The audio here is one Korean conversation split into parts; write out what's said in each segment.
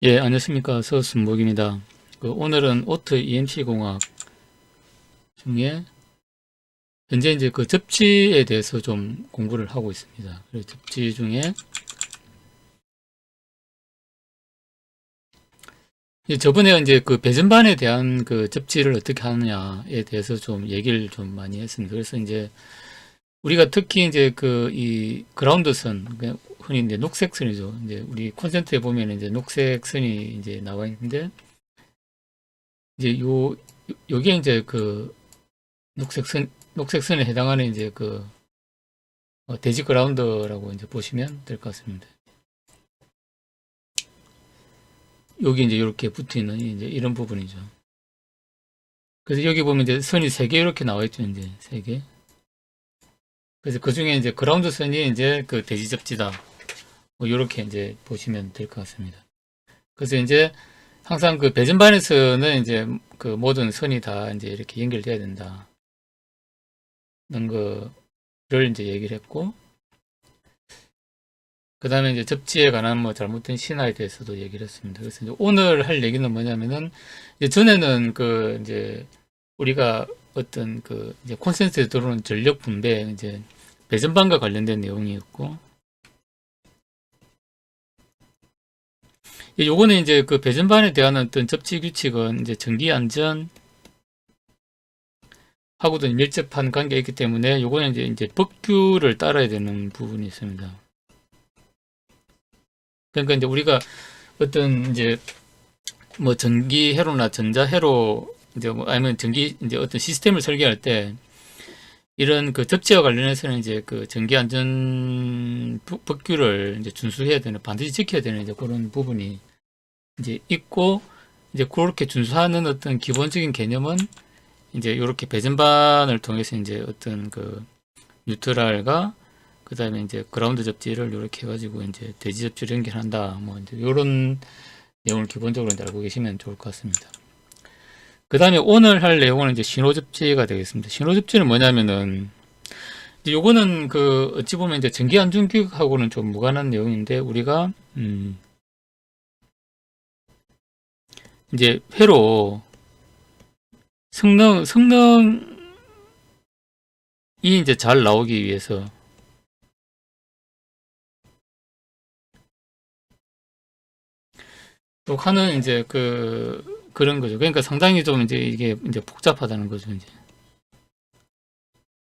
예, 안녕하십니까. 서순목입니다. 오늘은 오트 EMC 공학 중에 현재 이제 그 접지에 대해서 좀 공부를 하고 있습니다. 그래서 접지 중에 저번에 이제 그 배전반에 대한 그 접지를 어떻게 하느냐에 대해서 좀 얘기를 좀 많이 했습니다. 그래서 이제 우리가 특히 이제 그 이 그라운드 선, 흔히 이제 녹색 선이죠. 이제 우리 콘센트에 보면 이제 녹색 선이 이제 나와 있는데 이제 요게 이제 그 녹색선에 해당하는 이제 그 대지 그라운드라고 이제 보시면 될 것 같습니다. 여기 이제 이렇게 붙어 있는 이제 이런 부분이죠. 그래서 여기 보면 이제 선이 세 개 이렇게 나와 있죠. 이제 세 개. 그래서 그 중에 이제 그라운드 선이 이제 그 대지 접지다. 뭐 이렇게 이제 보시면 될 것 같습니다. 그래서 이제 항상 그 배전반에서는 이제 그 모든 선이 다 이제 이렇게 연결돼야 된다. 는 거를 이제 얘기를 했고, 그 다음에 이제 접지에 관한 뭐 잘못된 신화에 대해서도 얘기를 했습니다. 그래서 이제 오늘 할 얘기는 뭐냐면은, 이제 전에는 그 이제 우리가 어떤 그 이제 콘센트에 들어오는 전력 분배, 이제 배전반과 관련된 내용이었고, 요거는 이제 그 배전반에 대한 어떤 접지 규칙은 이제 전기 안전 하고도 밀접한 관계가 있기 때문에 요거는 이제 법규를 따라야 되는 부분이 있습니다. 그러니까 이제 우리가 어떤 이제 뭐 전기 회로나 전자 회로 이제 뭐 아니면 전기 이제 어떤 시스템을 설계할 때 이런 그 접지와 관련해서는 이제 그 전기 안전 법규를 이제 준수해야 되는 반드시 지켜야 되는 이제 그런 부분이 이제 있고 이제 그렇게 준수하는 어떤 기본적인 개념은 이제 이렇게 배전반을 통해서 이제 어떤 그 뉴트럴과 그 다음에 이제 그라운드 접지를 이렇게 해가지고 이제 대지 접지를 연결한다 뭐 이제 이런 내용을 기본적으로 이제 알고 계시면 좋을 것 같습니다. 그 다음에 오늘 할 내용은 이제 신호 접지가 되겠습니다. 신호 접지는 뭐냐면은 이제 요거는 그 어찌 보면 이제 전기 안전 교육하고는 좀 무관한 내용인데 우리가 이제 회로 성능이 이제 잘 나오기 위해서 또 하는 이제 그런 거죠. 그러니까 상당히 좀 이제 이게 이제 복잡하다는 거죠. 이제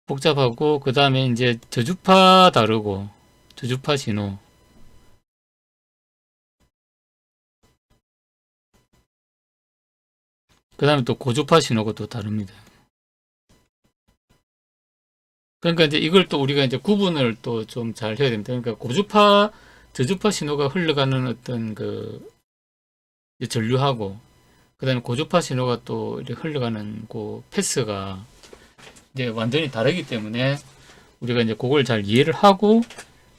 복잡하고 그 다음에 이제 저주파 다르고 저주파 신호 그 다음에 또 고주파 신호가 또 다릅니다. 그러니까 이제 이걸 또 우리가 이제 구분을 또 좀 잘 해야 됩니다. 그러니까 고주파, 저주파 신호가 흘러가는 어떤 그 이제 전류하고 그다음에 고주파 신호가 또 이렇게 흘러가는 그 패스가 이제 완전히 다르기 때문에 우리가 이제 그걸 잘 이해를 하고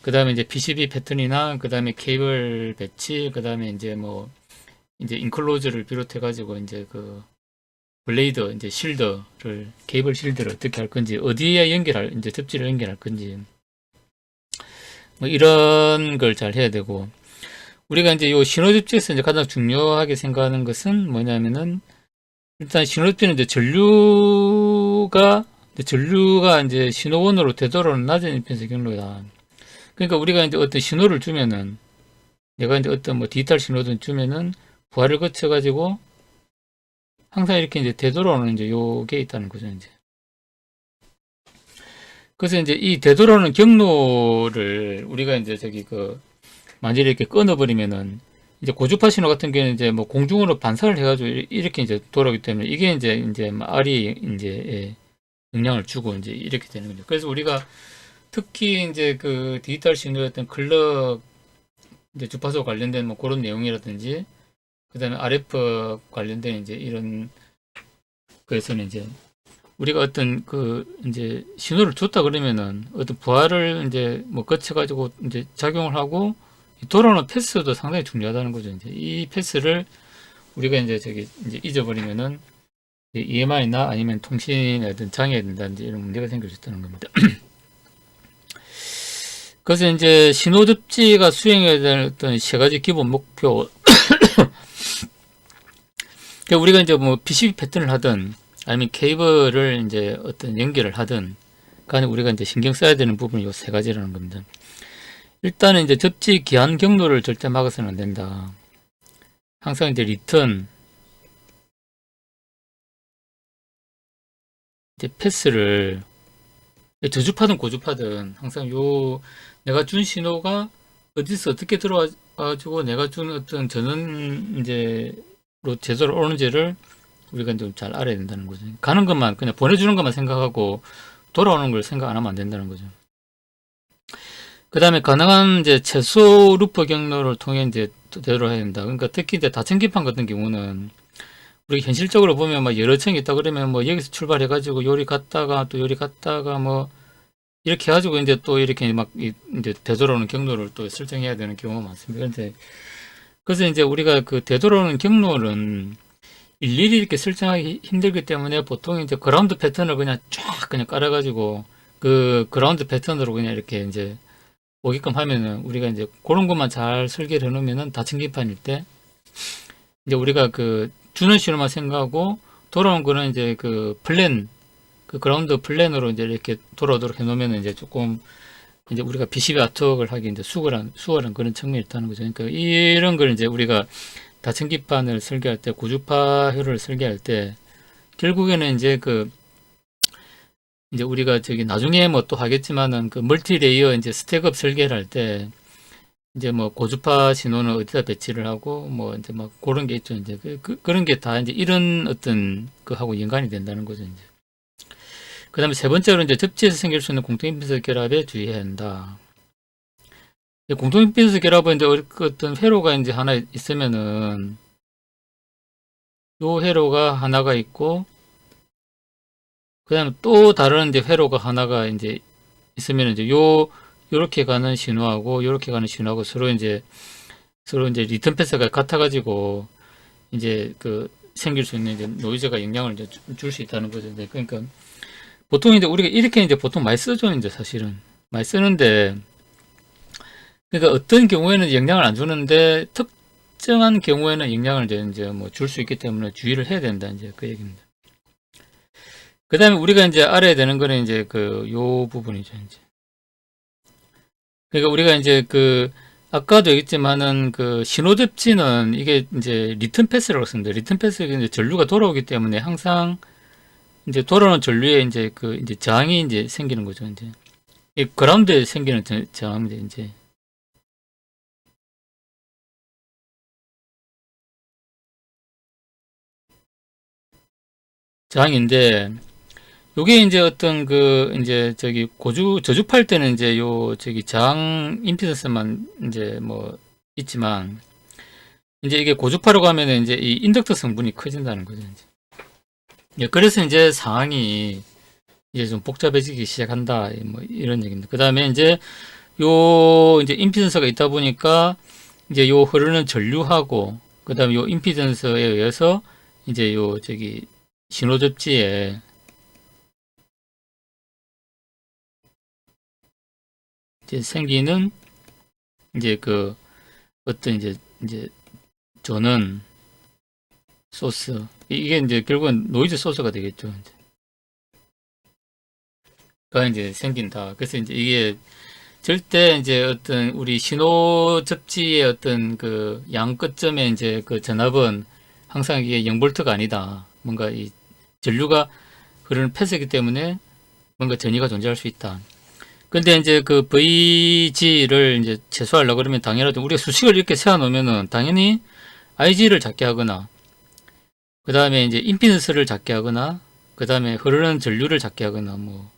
그다음에 이제 PCB 패턴이나 그다음에 케이블 배치 그다음에 이제 뭐 이제 인클로즈를 비롯해 가지고 이제 그 블레이드 이제 실드를 케이블 실드를 어떻게 할 건지 어디에 연결할 이제 접지를 연결할 건지 뭐 이런 걸 잘 해야 되고 우리가 이제 요 신호 접지에서 이제 가장 중요하게 생각하는 것은 뭐냐면은 일단 신호 접지는 이제 전류가 이제 신호원으로 되도록은 낮은 임피던스 경로다. 그러니까 우리가 이제 어떤 신호를 주면은 내가 이제 어떤 뭐 디지털 신호든 주면은 부하를 거쳐 가지고 항상 이렇게 이제 되돌아오는 이제 요게 있다는 거죠, 이제. 그래서 이제 이 되돌아오는 경로를 우리가 이제 저기 만약에 이렇게 끊어버리면은 이제 고주파 신호 같은 경우는 이제 뭐 공중으로 반사를 해가지고 이렇게 이제 돌아오기 때문에 이게 이제 R이 이제 영향을 주고 이제 이렇게 되는 거죠. 그래서 우리가 특히 이제 그 디지털 신호였던 클럭 이제 주파수 관련된 뭐 그런 내용이라든지 그다음에 RF 관련된 이제 이런 거에서는 이제 우리가 어떤 이제 신호를 줬다 그러면은 어떤 부하를 이제 뭐 거쳐가지고 이제 작용을 하고 돌아오는 패스도 상당히 중요하다는 거죠. 이제 이 패스를 우리가 이제 이제 잊어버리면은 EMI나 아니면 통신에 어떤 장애가 된다든지 이런 문제가 생길 수 있다는 겁니다. 그래서 이제 신호 접지가 수행해야 될 어떤 세 가지 기본 목표 그러니까 우리가 이제 뭐 PCB 패턴을 하든 아니면 케이블을 이제 어떤 연결을 하든 간에 우리가 이제 신경 써야 되는 부분이 요 세 가지라는 겁니다. 일단은 이제 접지 기한 경로를 절대 막아서는 안 된다. 항상 이제 리턴 이제 패스를 저주파든 고주파든 항상 요 내가 준 신호가 어디서 어떻게 들어와 가지고 내가 준 어떤 전원 이제로 제대로 오는지를 우리가 좀 잘 알아야 된다는 거죠. 가는 것만 그냥 보내주는 것만 생각하고 돌아오는 걸 생각 안 하면 안 된다는 거죠. 그 다음에 가능한 이제 최소 루프 경로를 통해 이제 되도록 해야 된다. 그러니까 특히 이제 다층기판 같은 경우는 우리 현실적으로 보면 막 여러 층이 있다 그러면 뭐 여기서 출발해 가지고 요리 갔다가 또 요리 갔다가 뭐 이렇게 해가지고 이제 또 이렇게 막 이제 되돌아오는 경로를 또 설정해야 되는 경우가 많습니다. 그런데 그래서 이제 우리가 그 되돌아오는 경로는 일일이 이렇게 설정하기 힘들기 때문에 보통 이제 그라운드 패턴을 그냥 쫙 그냥 깔아가지고 그 그라운드 패턴으로 그냥 이렇게 이제 오게끔 하면은 우리가 이제 그런 것만 잘 설계를 해놓으면은 다층기판일 때 이제 우리가 그 주는 신호만 생각하고 돌아온 거는 이제 그 플랜 그 그라운드 플랜으로 이제 이렇게 돌아오도록 해놓으면 이제 조금 이제 우리가 PCB 아트웍을 하기 이제 수월한 그런 측면이 있다는 거죠. 그러니까 이런 걸 이제 우리가 다층기판을 설계할 때 고주파효를 설계할 때 결국에는 이제 그 이제 우리가 저기 나중에 뭐 또 하겠지만은 그 멀티레이어 이제 스택업 설계를 할 때 이제 뭐 고주파 신호는 어디다 배치를 하고 뭐 이제 막 그런 게 있죠. 이제 그런 게 다 이제 이런 어떤 그하고 연관이 된다는 거죠. 이제. 그 다음에 세 번째로 이제 접지에서 생길 수 있는 공통임피던스 결합에 주의해야 한다. 공통임피던스 결합은 이제 어떤 회로가 이제 하나 있으면은 요 회로가 하나가 있고 그 다음에 또 다른 이제 회로가 하나가 이제 있으면 이제 요렇게 가는 신호하고 요렇게 가는 신호하고 서로 이제 리턴 패스가 같아가지고 이제 그 생길 수 있는 이제 노이즈가 영향을 이제 줄 수 있다는 거죠. 그러니까 보통 이제 우리가 이렇게 이제 보통 많이 쓰죠. 이제 사실은 많이 쓰는데 그러니까 어떤 경우에는 영향을 안 주는데 특정한 경우에는 영향을 이제 뭐 줄 수 있기 때문에 주의를 해야 된다. 이제 그 얘기입니다. 그 다음에 우리가 이제 알아야 되는 거는 이제 그 요 부분이죠. 이제 그러니까 우리가 이제 그 아까도 얘기했지만은 그 신호 접지는 이게 이제 리턴 패스라고 씁니다. 리턴 패스가 이제 전류가 돌아오기 때문에 항상 이제 돌아오는 전류에 이제 그 이제 저항이 이제 생기는 거죠. 이제 이 그라운드에 생기는 저항인데 이제 저항인데 요게 이제 어떤 그 이제 저기 저주파일 때는 이제 요 저기 저항 임피던스만 이제 뭐 있지만 이제 이게 고주파로 가면은 이제 이 인덕터 성분이 커진다는 거죠. 이제. 예, 그래서 이제 상황이 이제 좀 복잡해지기 시작한다. 뭐 이런 얘기입니다. 그 다음에 이제 요 이제 임피던스가 있다 보니까 이제 요 흐르는 전류하고 그 다음에 요 임피던스에 의해서 이제 요 저기 신호 접지에 이제 생기는 이제 그 어떤 이제 전원 소스 이게 이제 결국은 노이즈 소스가 되겠죠. 가 이제 생긴다. 그래서 이제 이게 절대 이제 어떤 우리 신호 접지의 어떤 그 양 끝점에 이제 그 전압은 항상 이게 0볼트가 아니다. 뭔가 이 전류가 흐르는 패스이기 때문에 뭔가 전이가 존재할 수 있다. 근데 이제 그 VG를 이제 최소화하려고 그러면 당연하죠. 우리가 수식을 이렇게 세워 놓으면은 당연히 IG를 작게 하거나 그 다음에 이제 임피던스를 작게 하거나 그 다음에 흐르는 전류를 작게 하거나 뭐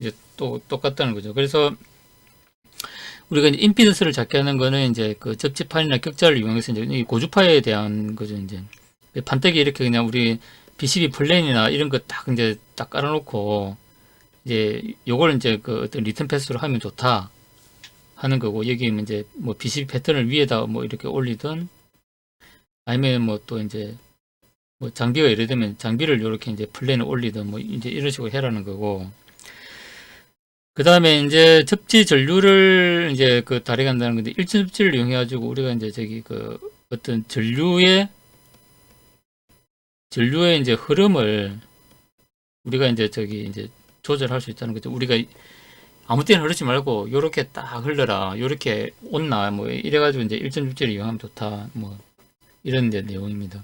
이제 또 똑같다는 거죠. 그래서 우리가 이제 임피던스를 작게 하는 거는 이제 그 접지판이나 격자를 이용해서 이제 이 고주파에 대한 거죠. 이제 판때기 이렇게 그냥 우리 PCB 플랜이나 이런 거 딱 이제 딱 깔아놓고 이제 요걸 이제 그 어떤 리턴 패스로 하면 좋다 하는 거고 여기 이제 뭐 PCB 패턴을 위에다 뭐 이렇게 올리든 아니면 뭐 또 이제 뭐 장비가 예를 들면 장비를 이렇게 이제 플랜을 올리든 뭐 이제 이런 식으로 해라는 거고 그 다음에 이제 접지 전류를 이제 그 다리간다는 건데 일전 접지를 이용해 가지고 우리가 이제 저기 그 어떤 전류의 이제 흐름을 우리가 이제 이제 조절할 수 있다는 거죠. 우리가 아무 때나 흐르지 말고 요렇게 딱 흘러라, 요렇게 온나 뭐 이래가지고 이제 일정 주지를 이용하면 좋다, 뭐 이런 이제 내용입니다.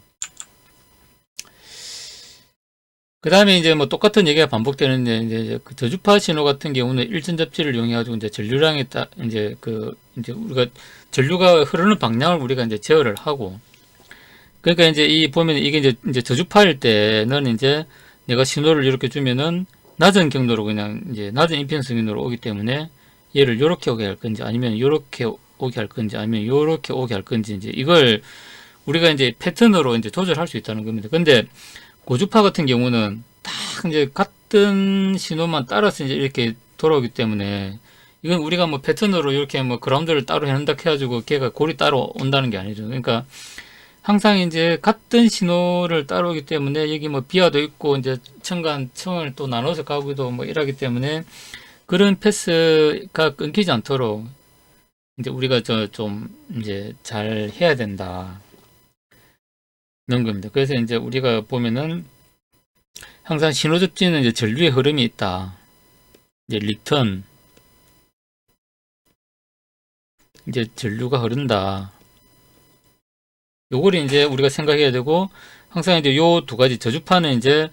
그 다음에 이제 뭐 똑같은 얘기가 반복되는데, 이제 그 저주파 신호 같은 경우는 일전 접지를 이용해가지고 이제 전류량에 따 이제 이제 우리가 전류가 흐르는 방향을 우리가 이제 제어를 하고, 그러니까 이제 이 보면 이게 이제 저주파일 때는 이제 내가 신호를 이렇게 주면은 낮은 경로로 그냥 이제 낮은 임피던스 경로로 오기 때문에 얘를 요렇게 오게 할 건지, 아니면 요렇게 오게 할 건지, 아니면 요렇게 오게 할 건지, 이제 이걸 우리가 이제 패턴으로 이제 조절할 수 있다는 겁니다. 근데 고주파 같은 경우는 딱 이제 같은 신호만 따라서 이제 이렇게 돌아오기 때문에, 이건 우리가 뭐 패턴으로 이렇게 뭐 그라운드를 따로 해놓는다 해가지고 걔가 골이 따로 온다는 게 아니죠. 그러니까 항상 이제 같은 신호를 따라오기 때문에, 여기 뭐 비하도 있고 이제 층간 층을 또 나눠서 가기도 뭐 이러기 때문에 그런 패스가 끊기지 않도록 이제 우리가 좀 이제 잘 해야 된다 는 겁니다. 그래서 이제 우리가 보면은 항상 신호 접지는 이제 전류의 흐름이 있다. 이제 리턴, 이제 전류가 흐른다. 요걸 이제 우리가 생각해야 되고, 항상 이제 요 두 가지 저주파는 이제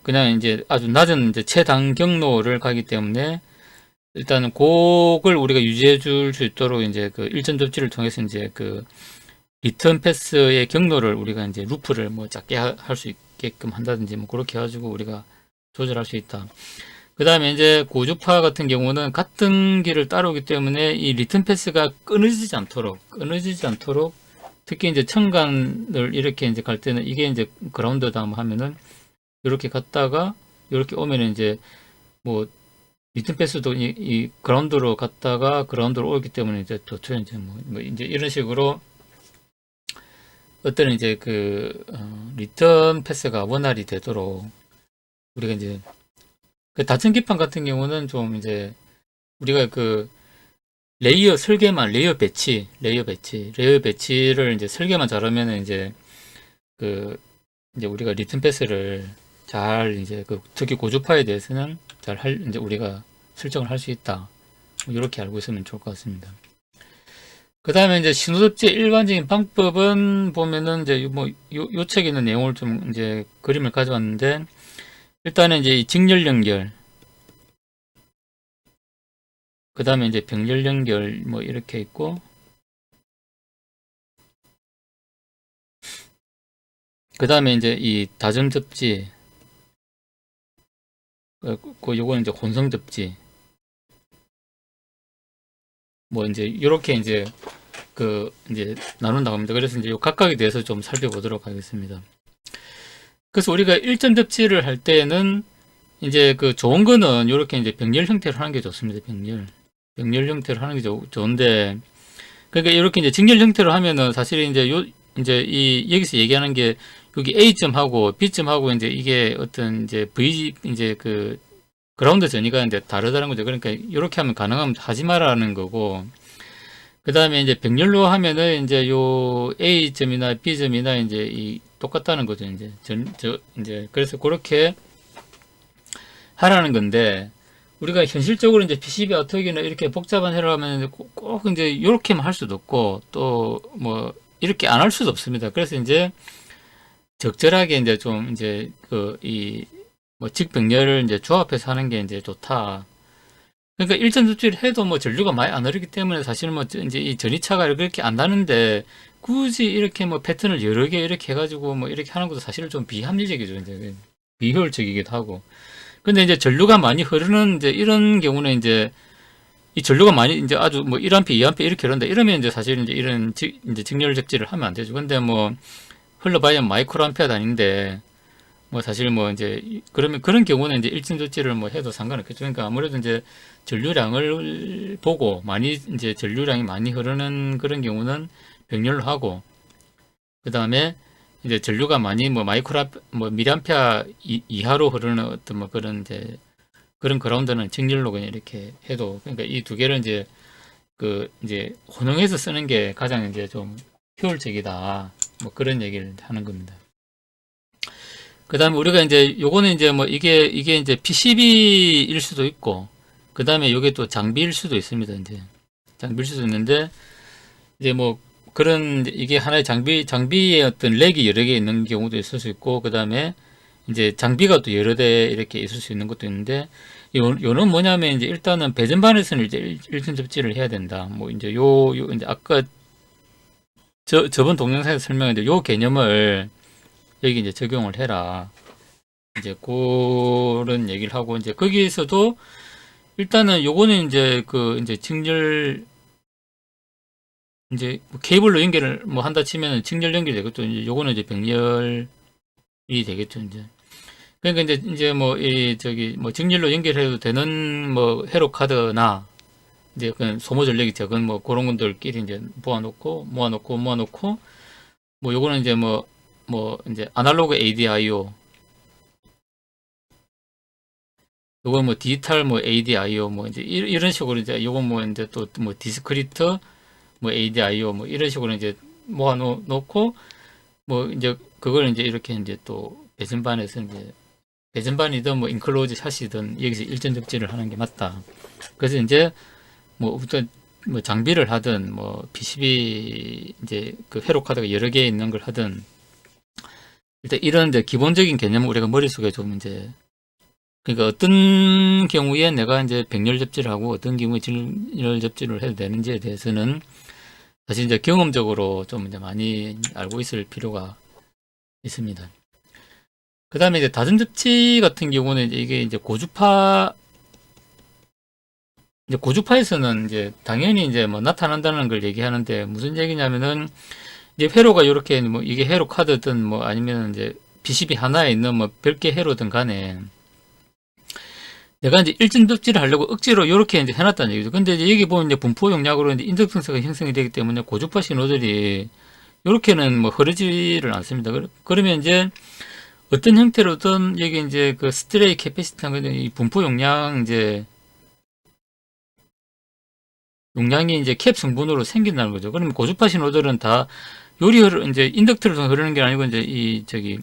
그냥 이제 아주 낮은 이제 최단 경로를 가기 때문에, 일단은 그걸 우리가 유지해 줄 수 있도록 이제 그 일전 접지를 통해서 이제 그 리턴 패스의 경로를 우리가 이제 루프를 뭐 작게 할 수 있게끔 한다든지 뭐 그렇게 해가지고 우리가 조절할 수 있다. 그 다음에 이제 고주파 같은 경우는 같은 길을 따라오기 때문에 이 리턴 패스가 끊어지지 않도록 특히 이제 청간을 이렇게 이제 갈 때는, 이게 이제 그라운드다 하면은 이렇게 갔다가 이렇게 오면은 이제 뭐 리턴 패스도 이 그라운드로 갔다가 그라운드로 오기 때문에 이제 도처 이제 뭐 이제 이런 식으로 어떤 이제 리턴 패스가 원활히 되도록 우리가 이제 그 다층기판 같은 경우는 좀 이제 우리가 그 레이어 설계만, 레이어 배치를 이제 설계만 잘하면 이제 이제 우리가 리턴 패스를 잘 이제 특히 고주파에 대해서는 이제 우리가 설정을 할 수 있다. 이렇게 알고 있으면 좋을 것 같습니다. 그 다음에 이제 신호접지의 일반적인 방법은 보면은 이제 요 책에 있는 내용을 좀 이제 그림을 가져왔는데, 일단은 이제 이 직렬 연결, 그 다음에 이제 병렬 연결 뭐 이렇게 있고, 그 다음에 이제 이 다점 접지, 요거는 이제 혼성 접지, 뭐 이제 이렇게 이제 이제 나눈다고 합니다. 그래서 이제 요 각각에 대해서 좀 살펴보도록 하겠습니다. 그래서 우리가 일전 접지를 할 때는 이제 좋은 거는 이렇게 이제 병렬 형태로 하는 게 좋습니다. 병렬 형태로 하는 게 좋은데, 그러니까 이렇게 이제 직렬 형태로 하면은 사실 이제 이제 여기서 얘기하는 게 여기 A점하고 B점하고 이제 이게 어떤 이제 이제 그라운드 전이가 이제 다르다는 거죠. 그러니까 이렇게 하면 가능하면 하지 말라는 거고, 그 다음에 이제 병렬로 하면은 이제 요 A점이나 B점이나 이제 똑같다는 거죠. 이제 그래서 그렇게 하라는 건데, 우리가 현실적으로 이제 PCB 어떻게나 이렇게 복잡한 해를 하면 꼭 이제 이렇게만 할 수도 없고, 또 뭐 이렇게 안 할 수도 없습니다. 그래서 이제 적절하게 이제 좀 이제 뭐 직병렬을 이제 조합해서 하는 게 이제 좋다. 그러니까 일전 접지를 해도 뭐 전류가 많이 안 흐르기 때문에 사실은 뭐 이제 이 전이차가 그렇게 안 나는데, 굳이 이렇게 뭐 패턴을 여러 개 이렇게 해가지고 뭐 이렇게 하는 것도 사실은 좀 비합리적이죠. 이제 비효율적이기도 하고. 근데 이제 전류가 많이 흐르는 이제 이런 경우는 이제 이 전류가 많이 이제 아주 뭐 1A, 2A 이렇게 흐른다 이러면 이제 사실 이제 이런 이제 직렬 접지를 하면 안 되죠. 근데 뭐 흘러봐야 마이크로 암페어 단위인데, 뭐 사실 뭐 이제 그러면 그런 경우는 이제 일진 조치를 뭐 해도 상관없겠죠. 그러니까 아무래도 이제 전류량을 보고 많이 이제 전류량이 많이 흐르는 그런 경우는 병렬로 하고, 그 다음에 이제 전류가 많이 뭐 뭐 미리암페어 이하로 흐르는 어떤 뭐 그런 이제 그런 그라운드는 직렬로 그냥 이렇게 해도, 그러니까 이 두 개를 이제 이제 혼용해서 쓰는 게 가장 이제 좀 효율적이다. 뭐 그런 얘기를 하는 겁니다. 그 다음에 우리가 이제 요거는 이제 뭐 이게 이제 PCB일 수도 있고, 그 다음에 요게 또 장비일 수도 있습니다. 이제 장비일 수도 있는데, 이제 뭐 그런 이게 하나의 장비의 어떤 렉이 여러 개 있는 경우도 있을 수 있고, 그 다음에 이제 장비가 또 여러 대 이렇게 있을 수 있는 것도 있는데, 요는 뭐냐면 이제 일단은 배전반에서는 이제 일선 접지를 해야 된다. 뭐 이제 요 이제 아까 저번 동영상에서 설명했는데 요 개념을 여기 이제 적용을 해라. 이제 그런 얘기를 하고, 이제 거기에서도 일단은 요거는 이제 그 이제 직렬 이제 뭐 케이블로 연결을 뭐 한다 치면은 직렬 연결이 되겠죠. 이제 요거는 이제 병렬이 되겠죠. 이제 그러니까 이제 뭐 이 저기 뭐 직렬로 연결해도 되는 뭐 회로 카드나 이제 그냥 소모 전력이 적은 뭐 그런 것들끼리 이제 모아놓고 뭐 요거는 이제 뭐 이제 아날로그 ADIO, 요거 뭐 디지털 뭐 ADIO 뭐 이제 이런 식으로 이제 요거 뭐 이제 또 뭐 디스크리트 뭐 ADIO 뭐 이런 식으로 이제 모아놓고 뭐 이제 그걸 이제 이렇게 이제 또 배선반에서 이제 배선반이든 뭐 인클로즈 샷이든 여기서 일전 접지를 하는 게 맞다. 그래서 이제 뭐 어떤 뭐 장비를 하든 뭐 PCB 이제 그 회로 카드가 여러 개 있는 걸 하든 일단 이런 이제 기본적인 개념을 우리가 머릿속에 좀 이제 그러니까 어떤 경우에 내가 이제 병렬 접지를 하고 어떤 경우에 직렬 접지를 해도 되는지에 대해서는 사실 이제 경험적으로 좀 이제 많이 알고 있을 필요가 있습니다. 그 다음에 이제 다중 접지 같은 경우는 이게 이제 고주파에서는 이제 당연히 이제 뭐 나타난다는 걸 얘기하는데 무슨 얘기냐면은 이제 회로가 이렇게 뭐 이게 회로 카드든 뭐 아니면 이제 PCB 하나에 있는 뭐 별개 회로든 간에 내가 이제 일정 접지를 하려고 억지로 이렇게 이제 해놨다는 얘기죠. 근데 이제 여기 보면 이제 분포 용량으로 이제 인덕턴스가 형성이 되기 때문에 고주파 신호들이 이렇게는 뭐 흐르지를 않습니다. 그러면 이제 어떤 형태로든 여기 이제 그 스트레이 캐패시티한 이 분포 용량이 이제 캡 성분으로 생긴다는 거죠. 그러면 고주파 신호들은 다 이제 인덕터를 통해 흐르는 게 아니고 이제 이 저기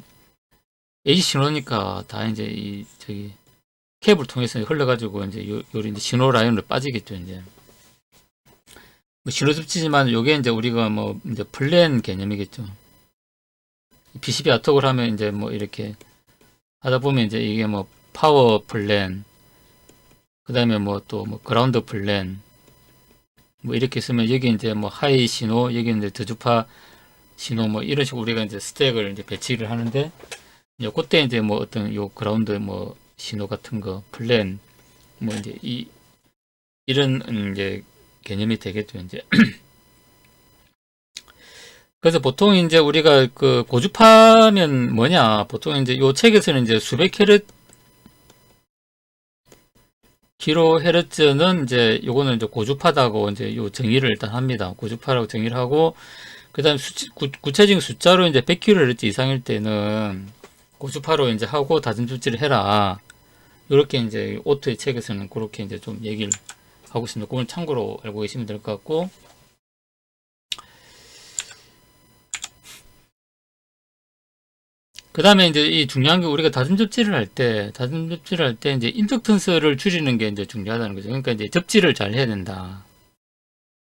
AC 신호니까 다 이제 이 저기 캡을 통해서 흘러가지고 이제 요리 이제 신호 라인으로 빠지겠죠. 이제 뭐 신호 습지지만 요게 이제 우리가 뭐 이제 플랜 개념이겠죠. PCB 아톡을 하면 이제 뭐 이렇게 하다 보면 이제 이게 뭐 파워 플랜, 그 다음에 뭐 또 뭐 그라운드 플랜, 뭐 이렇게 쓰면 여기 이제 뭐 하이 신호, 여기 이제 저주파 신호 뭐 이런 식으로 우리가 이제 스택을 이제 배치를 하는데 이제 그때 이제 뭐 어떤 요 그라운드 뭐 신호 같은 거 플랜 뭐 이제 이런 이제 개념이 되겠죠. 이제 그래서 보통 이제 우리가 그 고주파면 뭐냐, 보통 이제 요 책에서는 이제 수백 킬로헤르츠는 이제 요거는 이제 고주파다고 이제 요 정의를 일단 합니다. 고주파라고 정의를 하고, 그 다음 구체적인 숫자로 이제 100kHz 이상일 때는 고주파로 이제 하고 다중 조치를 해라. 이렇게 이제 오토의 책에서는 그렇게 이제 좀 얘기를 하고 있습니다. 그건 참고로 알고 계시면 될 것 같고, 그 다음에 이제 이 중요한 게 우리가 다중 접지를 할 때 이제 인덕턴스를 줄이는 게 이제 중요하다는 거죠. 그러니까 이제 접지를 잘 해야 된다.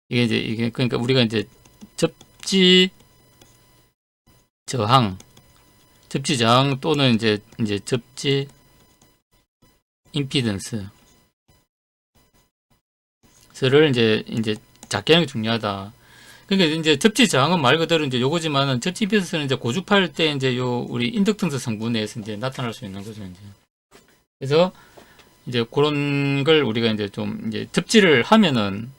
이게 그러니까 우리가 이제 접지 저항, 또는 이제 접지 임피던스를 이제 작게 하는 게 중요하다. 그러니까 이제 접지 저항은 말 그대로 이제 요거지만은 접지 임피던스는 이제 고주파일 때 이제 요 우리 인덕턴스 성분에서 이제 나타날 수 있는 거죠. 이제 그래서 이제 그런 걸 우리가 이제 좀 이제 접지를 하면은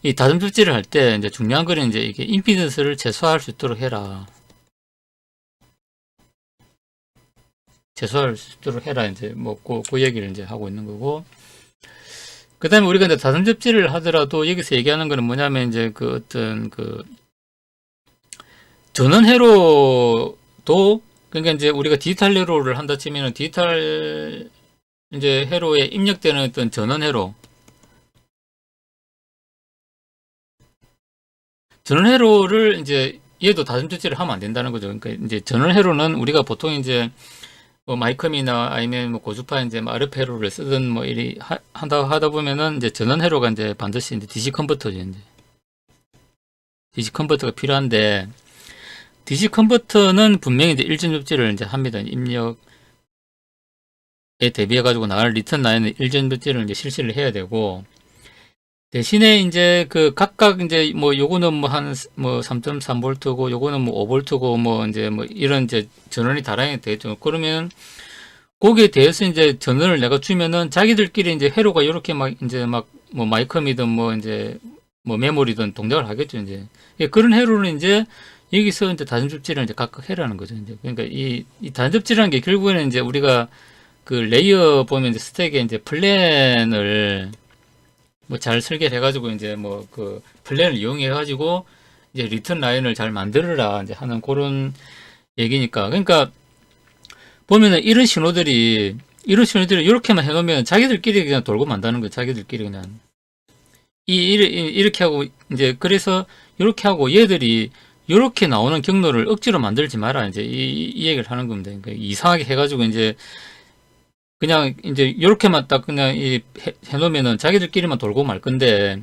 이 다중 접지를 할 때 이제 중요한 거는 이제 이게 임피던스를 최소화할 수 있도록 해라. 이제 뭐 그 얘기를 이제 하고 있는 거고. 그 다음에 우리가 이제 다중 접지를 하더라도 여기서 얘기하는 거는 뭐냐면 이제 그 어떤 그 전원 회로도, 그러니까 이제 우리가 디지털 회로를 한다 치면은 디지털 이제 회로에 입력되는 어떤 전원 회로를 이제 얘도 다중 접지를 하면 안 된다는 거죠. 그러니까 이제 전원 회로는 우리가 보통 이제 뭐 마이컴이나 아니면 뭐 고주파 이제 뭐 RF 회로를 쓰든 뭐 이리 하다 보면은 이제 전원 회로가 이제 반드시 이제 DC 컨버터죠. 이제 DC 컨버터가 필요한데 DC 컨버터는 분명히 이제 일전 접지를 이제 합니다. 입력에 대비해 가지고 나갈 리턴 라인은 일전 접지를 이제 실시를 해야 되고 대신에 이제 그 각각 이제 뭐 요거는 뭐 한 뭐 3.3V고 요거는 뭐 5V고 뭐 이제 뭐 이런 이제 전원이 다량이 되겠죠. 그러면 거기에 대해서 이제 전원을 내가 주면은 자기들끼리 이제 회로가 이렇게 막 이제 막 뭐 마이컴이든 뭐 이제 뭐 메모리든 동작을 하겠죠. 이제 그런 회로는 이제 여기서 이제 다중접지를 이제 각각 해라는 거죠. 이제 그러니까 이 다중접지라는 게 결국에는 이제 우리가 그 레이어 보면 이제 스택에 이제 플랜을 뭐 잘 설계를 해가지고 이제 뭐 그 플랜을 이용해 가지고 이제 리턴 라인을 잘 만들어라 이제 하는 그런 얘기니까 그러니까 보면은 이런 신호들이 이렇게만 해놓으면 자기들끼리 그냥 돌고 만다는 거예요. 자기들끼리 그냥 이렇게 하고 이제 그래서 이렇게 하고 얘들이 이렇게 나오는 경로를 억지로 만들지 마라 이제 이 얘기를 하는 겁니다. 그러니까 이상하게 해가지고 이제 그냥 이제 이렇게만 딱 그냥 해놓으면은 자기들끼리만 돌고 말 건데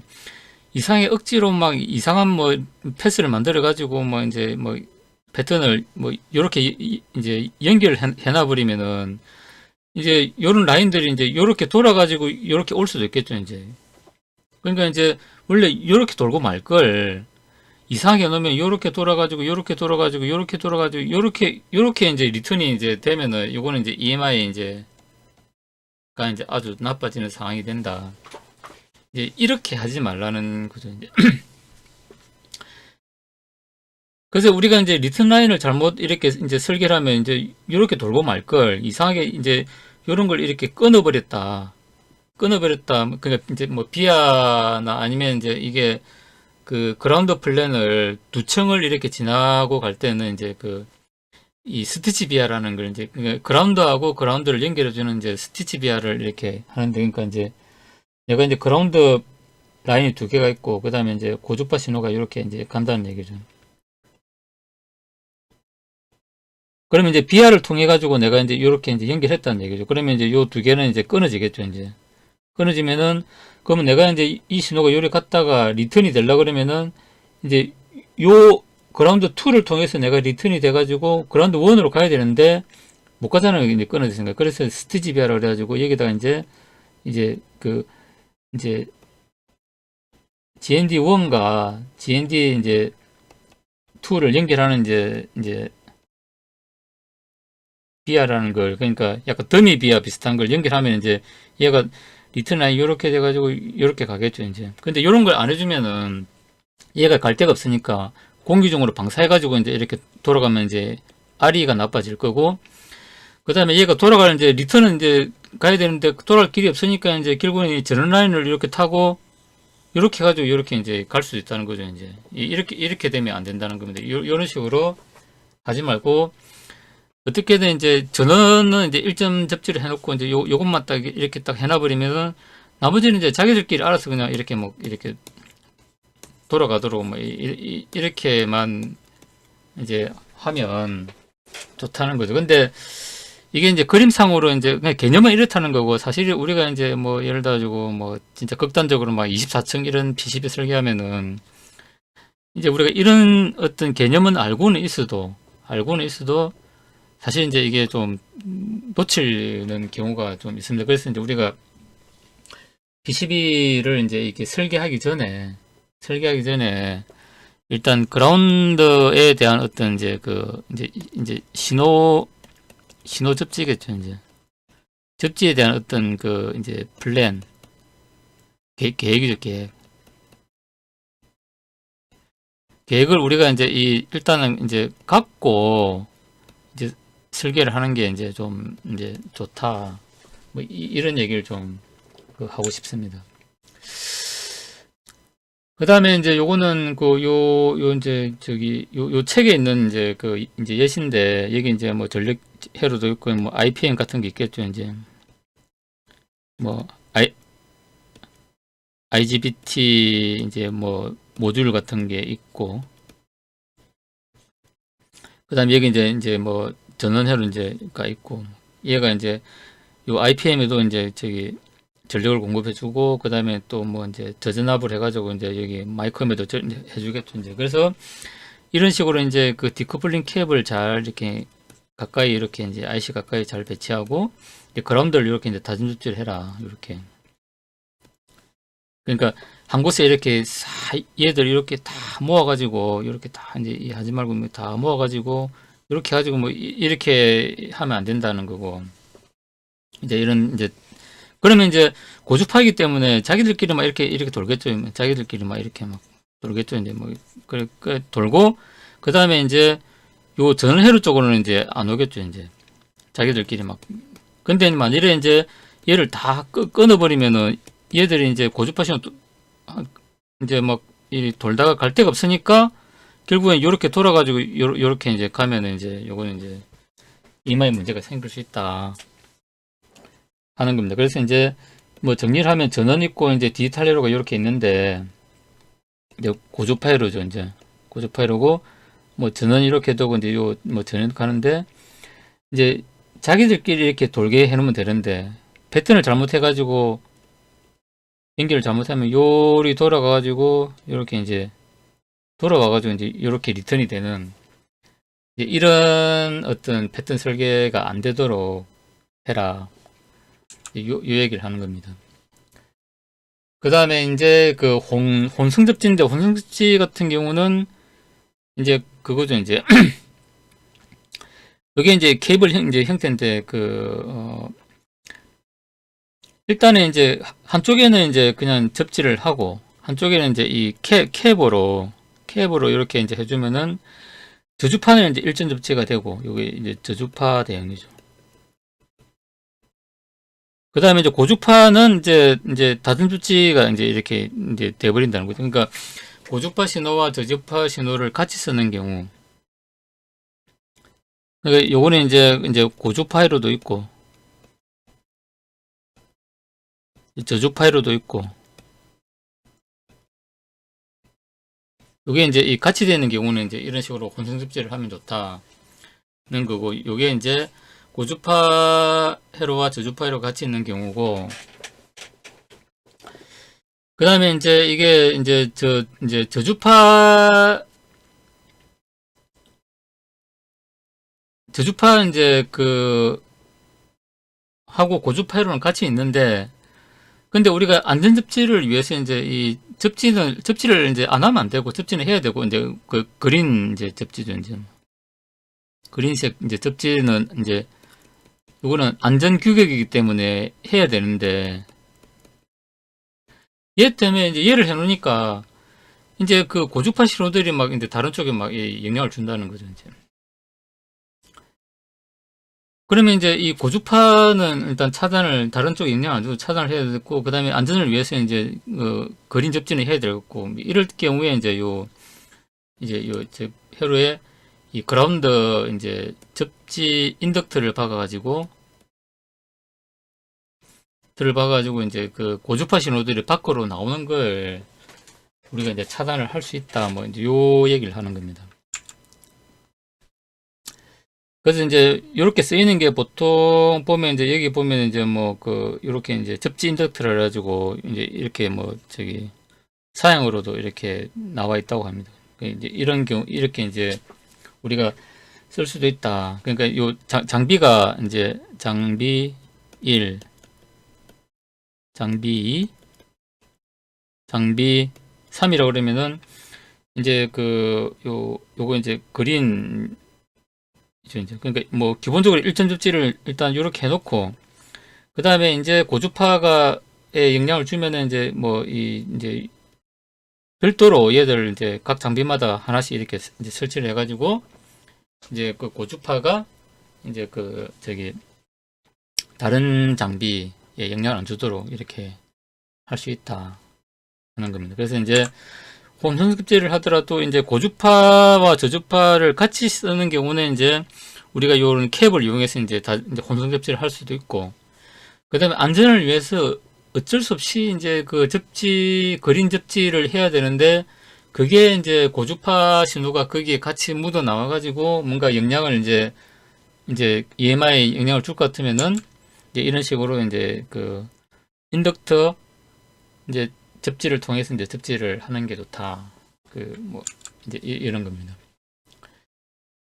이상하게 억지로 막 이상한 뭐 패스를 만들어 가지고 뭐 이제 뭐 패턴을 뭐 이렇게 이제 연결을 해놔 버리면은 이제 요런 라인들이 이제 요렇게 돌아 가지고 요렇게 올 수도 있겠죠 이제. 그러니까 이제 원래 요렇게 돌고 말 걸 이상하게 놓으면 요렇게 돌아가지고 요렇게 돌아가지고 요렇게 돌아가지고 요렇게 이제 리턴이 이제 되면은 요거는 이제 EMI 이제 가 이제 아주 나빠지는 상황이 된다. 이제 이렇게 하지 말라는 거죠. 이제. 그래서 우리가 이제 리턴 라인을 잘못 이렇게 이제 설계를 하면 이제 이렇게 돌고 말 걸 이상하게 이제 이런 걸 이렇게 끊어버렸다. 그러니까 이제 뭐 비아나 아니면 이제 이게 그 그라운드 플랜을 두 층을 이렇게 지나고 갈 때는 이제 그 이 스티치 비아라는 걸 이제 그러니까 그라운드하고 그라운드를 연결해주는 이제 스티치 비아를 이렇게 하는데 그러니까 이제 내가 이제 그라운드 라인이 두 개가 있고 그 다음에 이제 고주파 신호가 이렇게 이제 간다는 얘기죠. 그러면 이제 비아를 통해 가지고 내가 이제 이렇게 이제 연결했다는 얘기죠. 그러면 이제 요 두 개는 이제 끊어지겠죠. 이제 끊어지면은 그러면 내가 이제 이 신호가 요리 갔다가 리턴이 되려 그러면은 이제 요 그라운드 2를 통해서 내가 리턴이 돼 가지고 그라운드 1으로 가야 되는데 못 가잖아요. 이제 끊어졌으니까. 그래서 스티치 비아라 그래 가지고 여기다가 이제 그 이제 GND1과 GND 이제 2를 연결하는 이제 비아라는 걸 그러니까 약간 더미 비아 비슷한 걸 연결하면 이제 얘가 리턴 라인 이렇게 돼가지고 이렇게 가겠죠 이제. 근데 이런 걸 안 해주면은 얘가 갈 데가 없으니까 공기중으로 방사해가지고 이제 이렇게 돌아가면 이제 RE가 나빠질 거고 그 다음에 얘가 돌아가는 이제 리턴은 이제 가야 되는데 돌아갈 길이 없으니까 이제 결국엔 전원 라인을 이렇게 타고 이렇게 해가지고 이렇게 이제 갈 수도 있다는 거죠 이제. 이렇게 되면 안 된다는 겁니다. 이런 식으로 하지 말고 어떻게든 이제 전원은 이제 1점 접지를 해놓고 이제 요것만 딱 이렇게 딱 해놔버리면은 나머지는 이제 자기들끼리 알아서 그냥 이렇게 뭐 이렇게 돌아가도록 뭐 이렇게만 이제 하면 좋다는 거죠. 근데 이게 이제 그림상으로 이제 그냥 개념은 이렇다는 거고 사실 우리가 이제 뭐 예를 들어가지고 뭐 진짜 극단적으로 막 24층 이런 PCB 설계하면은 이제 우리가 이런 어떤 개념은 알고는 있어도 사실 이제 이게 좀 놓치는 경우가 좀 있습니다. 그래서 이제 우리가 PCB를 이제 이렇게 설계하기 전에 일단 그라운드에 대한 어떤 이제 그 이제 신호 접지겠죠. 이제 접지에 대한 어떤 그 이제 플랜 계획이죠. 계획을 우리가 이제 일단은 이제 갖고 이제 설계를 하는 게 이제 좀 이제 좋다. 뭐 이런 얘기를 좀 하고 싶습니다. 그 다음에 이제 요거는 요 이제 요 책에 있는 이제 이제 예시인데 여기 이제 뭐 전력 회로도 있고 뭐 IPM 같은 게 있겠죠. 이제 뭐 IGBT 이제 뭐 모듈 같은 게 있고, 그 다음에 여기 이제 뭐 전원회로 이제가 있고, 얘가 이제 요 IPM에도 이제 저기 전력을 공급해주고, 그 다음에 또 뭐 이제 저전압을 해가지고 이제 여기 마이크로에도 해주겠죠. 이제 그래서 이런 식으로 이제 그 디커플링 캡을 잘 이렇게 가까이 이렇게 이제 IC 가까이 잘 배치하고, 이제 그라운드를 이렇게 이제 다중 조치를 해라. 이렇게. 그러니까 한 곳에 이렇게 얘들 이렇게 다 모아가지고 이렇게 다 이제 하지 말고 뭐 다 모아가지고 이렇게 가지고 뭐 이렇게 하면 안 된다는 거고, 이제 이런 이제 그러면 이제 고주파이기 때문에 자기들끼리 막 이렇게 돌겠죠. 자기들끼리 막 이렇게 막 돌겠죠. 이제 뭐 그래 돌고, 그 다음에 이제 요 전회로 쪽으로는 이제 안 오겠죠. 이제 자기들끼리 막. 근데 만일에 이제 얘를 다 끊어버리면은 얘들이 이제 고주파 신호 이제 막 이 돌다가 갈 데가 없으니까 결국엔 요렇게 돌아가지고 요렇게 이제 가면은 이제 요거는 이제 이마에 문제가 생길 수 있다 하는 겁니다. 그래서 이제 뭐 정리를 하면 전원 있고 이제 디지털 회로가 이렇게 있는데, 이제 고주파회로죠. 이제 고주파회로고 뭐 전원 이렇게 두고 이제 요 뭐 전원 가는데, 이제 자기들끼리 이렇게 돌게 해놓으면 되는데 패턴을 잘못해가지고 연결을 잘못하면 요리 돌아가가지고 이렇게 이제 돌아와가지고 이제 이렇게 리턴이 되는, 이제 이런 어떤 패턴 설계가 안 되도록 해라. 요 얘기를 하는 겁니다. 그 다음에 이제 그 혼성접지인데, 혼성접지 같은 경우는 이제 그거죠. 이제 이게 이제 케이블 이제 형태인데, 일단은 이제 한쪽에는 이제 그냥 접지를 하고, 한쪽에는 이제 이 캡으로 이렇게 이제 해주면은 저주파는 이제 일전 접지가 되고, 요게 이제 저주파 대응이죠. 그 다음에 이제 고주파는 이제 다중 접지가 이제 이렇게 이제 돼버린다는 거죠. 그러니까 고주파 신호와 저주파 신호를 같이 쓰는 경우, 그러니까 요거는 이제 고주파회로도 있고 저주파회로도 있고, 요게 이제 이 같이 되는 경우는 이제 이런 식으로 혼성 접지를 하면 좋다는 거고, 요게 이제 고주파 회로와 저주파 회로 같이 있는 경우고, 그 다음에 이제 이게 이제 저주파 이제 하고 고주파 회로는 같이 있는데, 근데 우리가 안전 접지를 위해서 이제 이 접지를 이제 안 하면 안 되고, 접지는 해야 되고, 이제 그 그린 이제 접지죠. 이제 그린색 이제 접지는 이제 이거는 안전 규격이기 때문에 해야 되는데, 얘 때문에 이제 얘를 해놓으니까 이제 그 고주파 신호들이 막 이제 다른 쪽에 막 영향을 준다는 거죠. 이제 그러면 이제 이 고주파는 일단 차단을, 다른 쪽에 영향 안 주고 차단을 해야 되고, 그 다음에 안전을 위해서 이제 그린 접지는 해야 되겠고, 이럴 경우에 이제 제 회로에 이 그라운드 이제 접지 인덕터를 박아가지고 이제 그 고주파 신호들이 밖으로 나오는 걸 우리가 이제 차단을 할 수 있다. 뭐 이제 요 얘기를 하는 겁니다. 그래서 이제 이렇게 쓰이는 게 보통 보면 이제 여기 보면 이제 뭐 이렇게 이제 접지 인덕터를 가지고 이제 이렇게 뭐 사양으로도 이렇게 나와 있다고 합니다. 이제 이런 경우 이렇게 이제 우리가 쓸 수도 있다. 그러니까 요 장비가 이제 장비 1, 장비 2, 장비 3이라고 그러면은 이제 요거 이제 그린 이제 그러니까 뭐 기본적으로 일전 접지를 일단 이렇게 해놓고, 그 다음에 이제 고주파가에 영향을 주면은 이제 뭐 이제 별도로 얘들 이제 각 장비마다 하나씩 이렇게 이제 설치를 해가지고 이제 그 고주파가 이제 다른 장비에 영향을 안 주도록 이렇게 할 수 있다 하는 겁니다. 그래서 이제 혼성접지를 하더라도 이제 고주파와 저주파를 같이 쓰는 경우는 이제 우리가 이런 캡을 이용해서 이제 이제 혼성접지를 할 수도 있고, 그 다음에 안전을 위해서 어쩔 수 없이 이제 그린 접지를 해야 되는데, 그게 이제 고주파 신호가 거기에 같이 묻어 나와 가지고 뭔가 영향을 이제 EMI에 영향을 줄 것 같으면은 이제 이런 식으로 이제 그 인덕터 이제 접지를 통해서 이제 접지를 하는 게 좋다. 그 뭐 이제 이런 겁니다.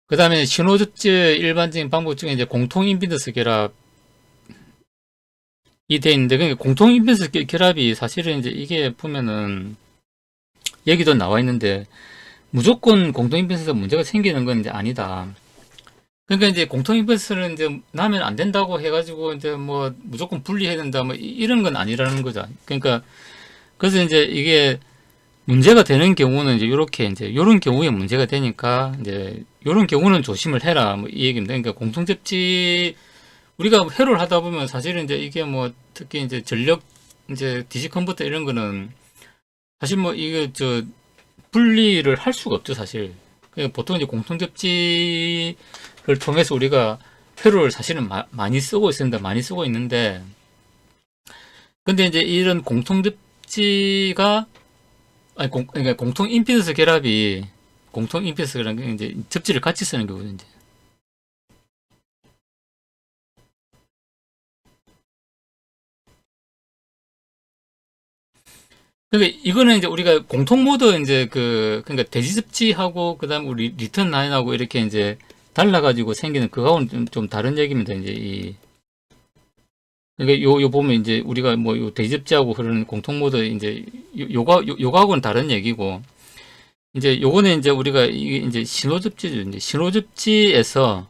그 다음에 신호 접지의 일반적인 방법 중에 이제 공통 임피던스 결합이 돼 있는데, 그러니까 공통 임피던스 결합이 사실은 이제 이게 보면은 여기도 나와 있는데 무조건 공통 임피던스가 문제가 생기는 건 이제 아니다. 그러니까 이제 공통 임피던스는 이제 나면 안 된다고 해가지고 이제 뭐 무조건 분리해야 된다 뭐 이런 건 아니라는 거죠. 그러니까 그래서 이제 이게 문제가 되는 경우는 이제 요런 경우에 문제가 되니까 이제 요런 경우는 조심을 해라 뭐 이 얘기입니다. 그러니까 공통 접지 우리가 회로를 하다 보면 사실은 이제 이게 뭐 특히 이제 전력 이제 DC 컨버터 이런 거는 사실 뭐 이게 저 분리를 할 수가 없죠 사실. 그러니까 보통 이제 공통 접지를 통해서 우리가 회로를 사실은 많이 쓰고 있습니다. 많이 쓰고 있는데 근데 이제 이런 공통 접지가 아니 그러니까 공통 임피던스 결합이 공통 임피던스라는 게 이제 접지를 같이 쓰는 거거든요. 이제. 그러니까 이거는 이제 우리가 공통 모드 이제 그러니까 대지 접지하고 그다음 우리 리턴 라인하고 이렇게 이제 달라가지고 생기는 그거하고는 좀 다른 얘기입니다. 이제 이 그러니까 요 보면 이제 우리가 뭐 요 대지 접지하고 흐르는 공통 모드 이제 요거하고는 다른 얘기고 이제 요거는 이제 우리가 이게 이제 신호 접지죠. 이제 신호 접지에서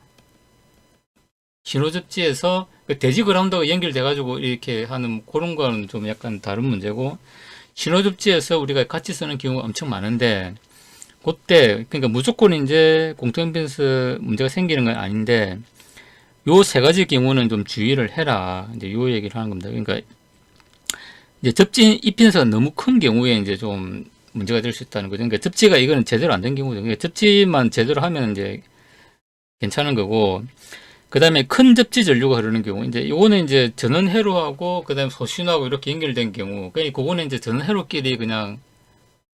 그 대지 그라운드가 연결돼 가지고 이렇게 하는 그런 거는 좀 약간 다른 문제고 신호 접지에서 우리가 같이 쓰는 경우가 엄청 많은데 그때 그러니까 무조건 이제 공통 임피던스 문제가 생기는 건 아닌데 요 세 가지 경우는 좀 주의를 해라 이제 요 얘기를 하는 겁니다. 그러니까 이제 접지 임피던스가 너무 큰 경우에 이제 좀 문제가 될 수 있다는 거죠. 그러니까 접지가 이거는 제대로 안 된 경우죠. 그러니까 접지만 제대로 하면 이제 괜찮은 거고 그 다음에 큰 접지 전류가 흐르는 경우 이제 요거는 이제 전원 회로하고 그 다음에 소신호하고 이렇게 연결된 경우 그거는 이제 전원 회로끼리 그냥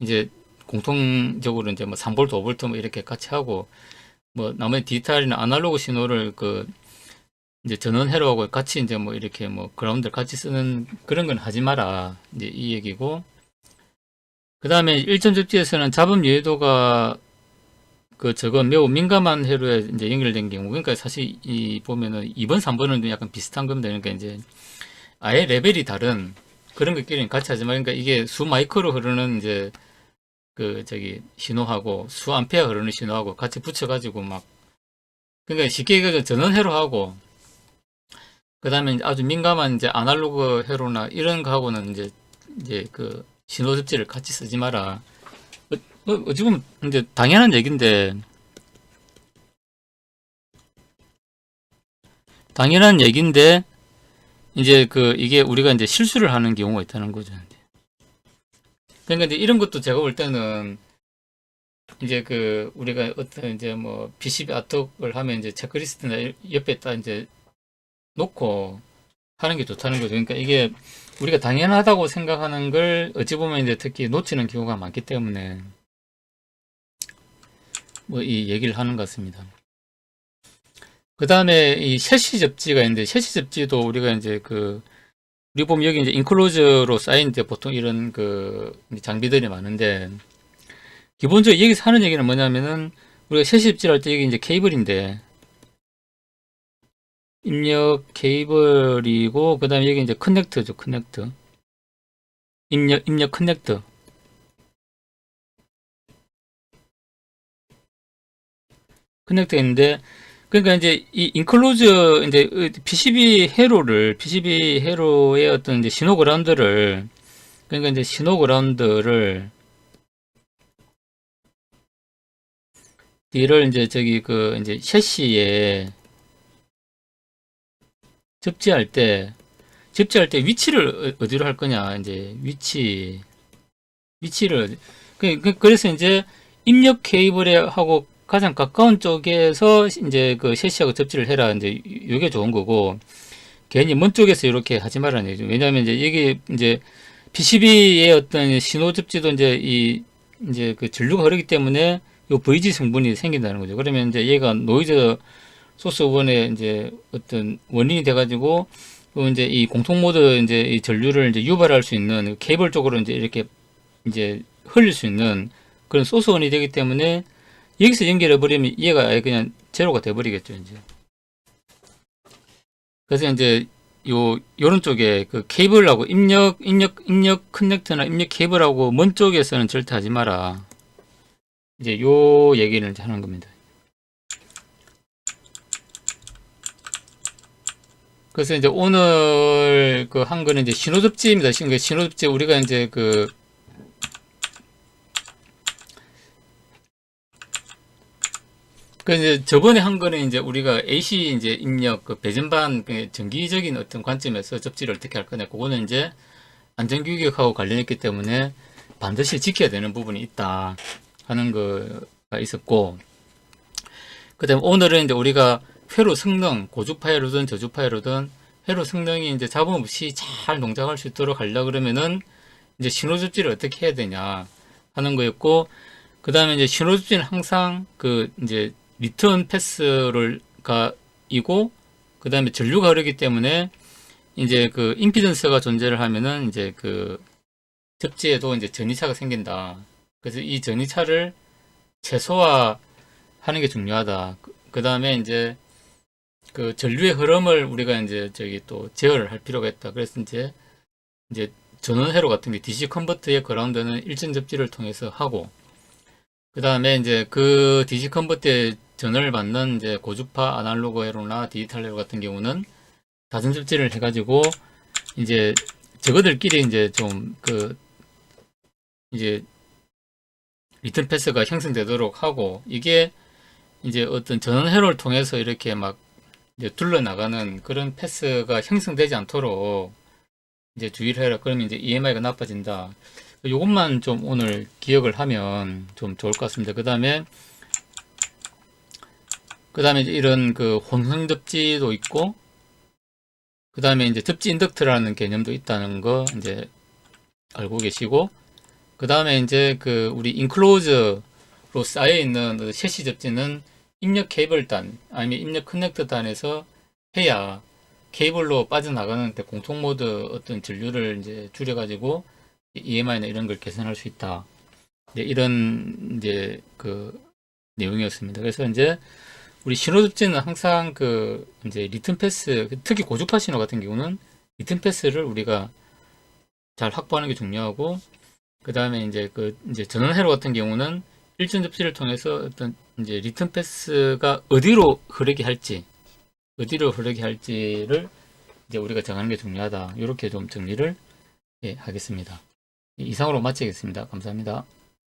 이제 공통적으로 이제 뭐 3V, 5V 뭐 이렇게 같이 하고 뭐 나머지 디지털이나 아날로그 신호를 그 이제 전원 회로하고 같이 이제 뭐 이렇게 뭐 그라운드를 같이 쓰는 그런 건 하지 마라 이제 이 얘기고 그 다음에 1점 접지에서는 잡음 여유도가 그 저거 매우 민감한 회로에 이제 연결된 경우 그러니까 사실 이 보면은 2번 3번은 약간 비슷한 겁니다. 그러니까 이제 아예 레벨이 다른 그런 것끼리는 같이 하지 마. 그러니까 이게 수 마이크로 흐르는 이제 그 저기 신호하고 수 암페어 흐르는 신호하고 같이 붙여가지고 막 그러니까 쉽게 얘기해서 전원 회로하고 그 다음에 아주 민감한 이제 아날로그 회로나 이런 거하고는 이제 그 신호 접지를 같이 쓰지 마라. 어찌 보면 이제 당연한 얘기인데 당연한 얘기인데 이제 그 이게 우리가 이제 실수를 하는 경우가 있다는 거죠. 그러니까 이제 이런 것도 제가 볼 때는 이제 그 우리가 어떤 이제 뭐 PCB 아트웍을 하면 이제 체크리스트나 옆에 딱 이제 놓고 하는 게 좋다는 거죠. 그러니까 이게 우리가 당연하다고 생각하는 걸 어찌 보면 이제 특히 놓치는 경우가 많기 때문에 뭐 이 얘기를 하는 것 같습니다. 그 다음에 이 셰시 접지가 있는데 셰시 접지도 우리가 이제 그 우리 보면 여기 이제 인클로저로 쌓인 이제 보통 이런 그 장비들이 많은데 기본적으로 여기서 하는 얘기는 뭐냐면은 우리가 셰시 접지를 할 때 여기 이제 케이블인데 입력 케이블이고 그 다음에 여기 이제 커넥터죠. 커넥터 입력 커넥터 커넥터인데 그러니까 이제 이 인클로저 이제 PCB 회로의 어떤 이제 신호 그라운드를 그러니까 이제 신호 그라운드를 이를 이제 저기 그 이제 셰시에 접지할 때 위치를 어디로 할 거냐 이제 위치를 그래서 이제 입력 케이블에 하고 가장 가까운 쪽에서 이제 그 셰시하고 접지를 해라 이제 이게 좋은 거고 괜히 먼 쪽에서 이렇게 하지 말라는 얘기죠. 왜냐하면 이제 이게 이제 PCB의 어떤 신호 접지도 이제 이 이제 그 전류가 흐르기 때문에 요 VG 성분이 생긴다는 거죠. 그러면 이제 얘가 노이즈 소스 부분에 이제 어떤 원인이 돼가지고 또 이제 이 공통 모드 이제 이 전류를 이제 유발할 수 있는 케이블 쪽으로 이제 이렇게 이제 흘릴 수 있는 그런 소스원이 되기 때문에 여기서 연결해 버리면 얘가 아예 그냥 제로가 돼 버리겠죠, 이제. 그래서 이제 요런 쪽에 그 케이블하고 입력 커넥터나 입력 케이블하고 먼 쪽에서는 절대 하지 마라. 이제 요 얘기를 이제 하는 겁니다. 그래서 이제 오늘 그 한 거는 이제 신호접지입니다. 신호접지 우리가 이제 그 이제 저번에 한 거는 이제 우리가 AC 이제 입력 그 배전반 그 전기적인 어떤 관점에서 접지를 어떻게 할 거냐. 그거는 이제 안전규격하고 관련했기 때문에 반드시 지켜야 되는 부분이 있다 하는 거가 있었고, 그 다음에 오늘은 이제 우리가 회로 성능, 고주파이로든 저주파이로든 회로 성능이 이제 잡음 없이 잘 동작할 수 있도록 하려 그러면은 이제 신호접지를 어떻게 해야 되냐 하는 거였고, 그 다음에 이제 신호접지는 항상 그 이제 리턴 패스를가 이고, 그 다음에 전류가 흐르기 때문에 이제 그 임피던스가 존재를 하면은 이제 그 접지에도 이제 전이차가 생긴다. 그래서 이 전이차를 최소화하는 게 중요하다. 그 다음에 이제 그 전류의 흐름을 우리가 이제 저기 또 제어를 할 필요가 있다. 그래서 이제 전원 회로 같은 게 DC 컨버터의 그라운드는 일정 접지를 통해서 하고, 그 다음에 이제 그 DC 컨버터의 전원을 받는 이제 고주파 아날로그 회로나 디지털 회로 같은 경우는 다중 접지를 해가지고 이제 저거들끼리 이제 좀 그 이제 리턴 패스가 형성되도록 하고, 이게 이제 어떤 전원 회로를 통해서 이렇게 막 이제 둘러나가는 그런 패스가 형성되지 않도록 이제 주의를 해라. 그러면 이제 EMI가 나빠진다. 요것만 좀 오늘 기억을 하면 좀 좋을 것 같습니다. 그 다음에 이런 그 혼성 접지도 있고, 그 다음에 이제 접지 인덕트라는 개념도 있다는 거 이제 알고 계시고, 그 다음에 이제 그 우리 인클로즈로 쌓여 있는 셰시 접지는 입력 케이블단 아니면 입력 커넥터 단에서 해야 케이블로 빠져나가는 공통 모드 어떤 전류를 이제 줄여가지고 EMI나 이런 걸 개선할 수 있다. 이제 이런 이제 그 내용이었습니다. 그래서 이제 우리 신호 접지는 항상 그 이제 리턴 패스, 특히 고주파 신호 같은 경우는 리턴 패스를 우리가 잘 확보하는 게 중요하고, 그 다음에 이제 그 이제 전원 회로 같은 경우는 일정 접지를 통해서 어떤 이제 리턴 패스가 어디로 흐르게 할지를 이제 우리가 정하는 게 중요하다. 이렇게 좀 정리를 하겠습니다. 이상으로 마치겠습니다. 감사합니다.